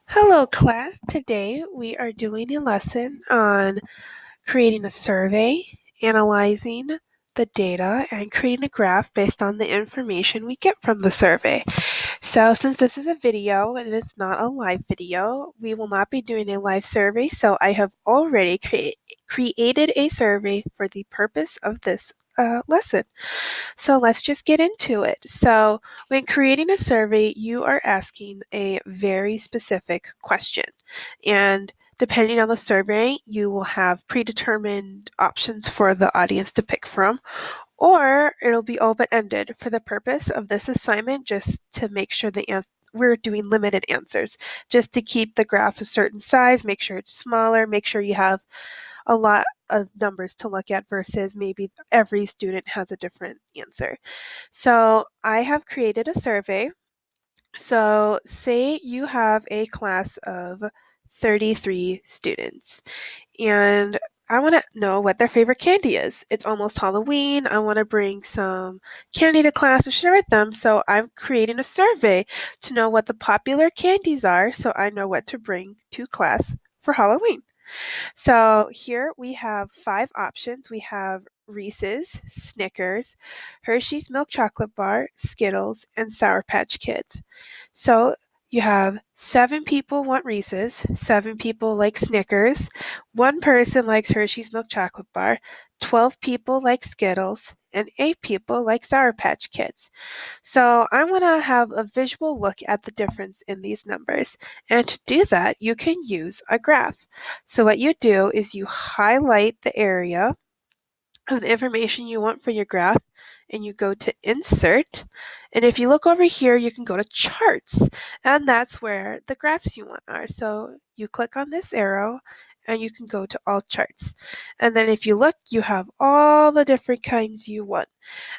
Hello, class. Today we are doing a lesson on creating a survey, analyzing the data, and creating a graph based on the information we get from the survey. So since this is a video and it's not a live video, we will not be doing a live survey. So I have already created a survey for the purpose of this lesson. So let's just get into it. So when creating a survey, you are asking a very specific question. And depending on the survey, you will have predetermined options for the audience to pick from, or it'll be open-ended for the purpose of this assignment, just to make sure we're doing limited answers, just to keep the graph a certain size, make sure it's smaller, make sure you have a lot of numbers to look at versus maybe every student has a different answer. So I have created a survey. So say you have a class of 33 students and I want to know what their favorite candy is. It's almost Halloween. I want to bring some candy to class to share with them. So I'm creating a survey to know what the popular candies are so I know what to bring to class for Halloween. So here we have 5 options. We have Reese's, Snickers, Hershey's Milk Chocolate Bar, Skittles, and Sour Patch Kids. So you have 7 people want Reese's, 7 people like Snickers, 1 person likes Hershey's Milk Chocolate Bar, 12 people like Skittles, and 8 people like Sour Patch Kids. So I want to have a visual look at the difference in these numbers. And to do that, you can use a graph. So what you do is you highlight the area of the information you want for your graph and you go to insert. And if you look over here, you can go to charts, and that's where the graphs you want are. So you click on this arrow and you can go to all charts. And then if you look, you have all the different kinds you want.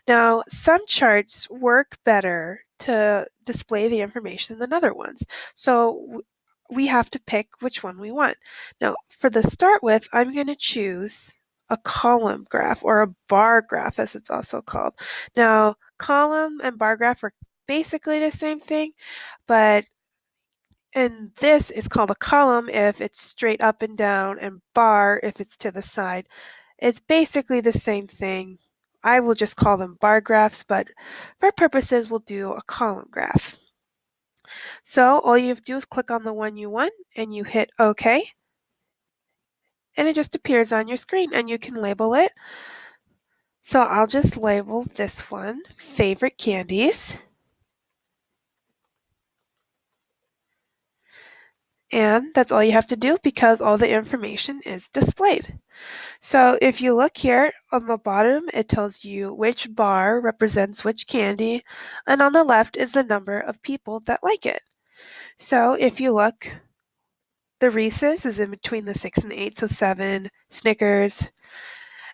Now, some charts work better to display the information than other ones. So we have to pick which one we want. Now, for the start with, I'm going to choose a column graph or a bar graph as it's also called. Now, column and bar graph are basically the same thing, but and this is called a column if it's straight up and down, and bar if it's to the side. It's basically the same thing. I will just call them bar graphs, but for purposes, we'll do a column graph. So all you have to do is click on the one you want and you hit OK, and it just appears on your screen and you can label it. So I'll just label this one favorite candies. And that's all you have to do because all the information is displayed. So if you look here on the bottom, it tells you which bar represents which candy, and on the left is the number of people that like it. So if you look, the Reese's is in between the 6 and the 8, so 7, Snickers.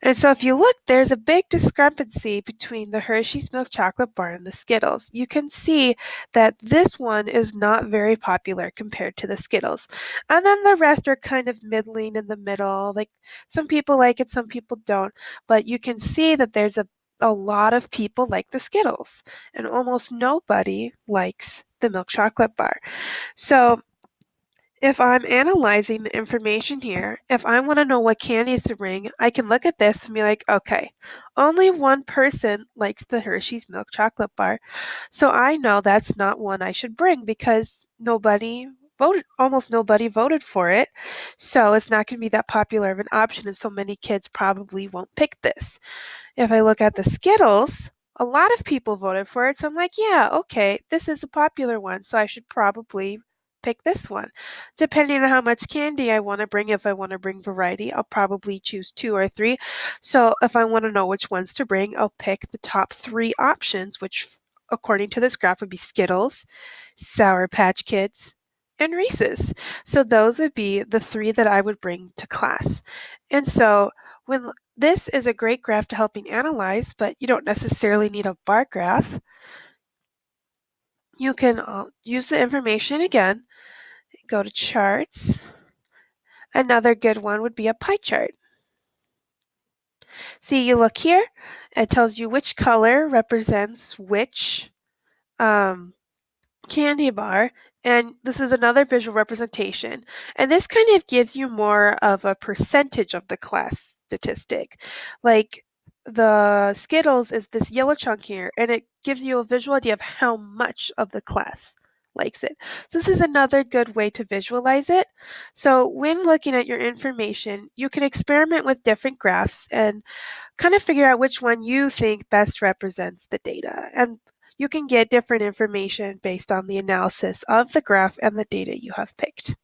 And so if you look, there's a big discrepancy between the Hershey's Milk Chocolate Bar and the Skittles. You can see that this one is not very popular compared to the Skittles. And then the rest are kind of middling in the middle. Like some people like it, some people don't. But you can see that there's a lot of people like the Skittles, and almost nobody likes the milk chocolate bar. So if I'm analyzing the information here, if I want to know what candies to bring, I can look at this and be like, okay, only 1 person likes the Hershey's milk chocolate bar. So I know that's not one I should bring because almost nobody voted for it. So it's not going to be that popular of an option, and so many kids probably won't pick this. If I look at the Skittles, a lot of people voted for it. So I'm like, yeah, okay, this is a popular one. So I should probably pick this one. Depending on how much candy I want to bring, if I want to bring variety, I'll probably choose 2 or 3. So if I want to know which ones to bring, I'll pick the top 3 options, which according to this graph would be Skittles, Sour Patch Kids, and Reese's. So those would be the 3 that I would bring to class. And so when this is a great graph to helping analyze, but you don't necessarily need a bar graph. You can use the information again, go to charts. Another good one would be a pie chart. See, you look here, it tells you which color represents which candy bar, And this is another visual representation. And this kind of gives you more of a percentage of the class statistic. Like the Skittles is this yellow chunk here, and it gives you a visual idea of how much of the class likes it. So this is another good way to visualize it. So when looking at your information, you can experiment with different graphs and kind of figure out which one you think best represents the data. And you can get different information based on the analysis of the graph and the data you have picked.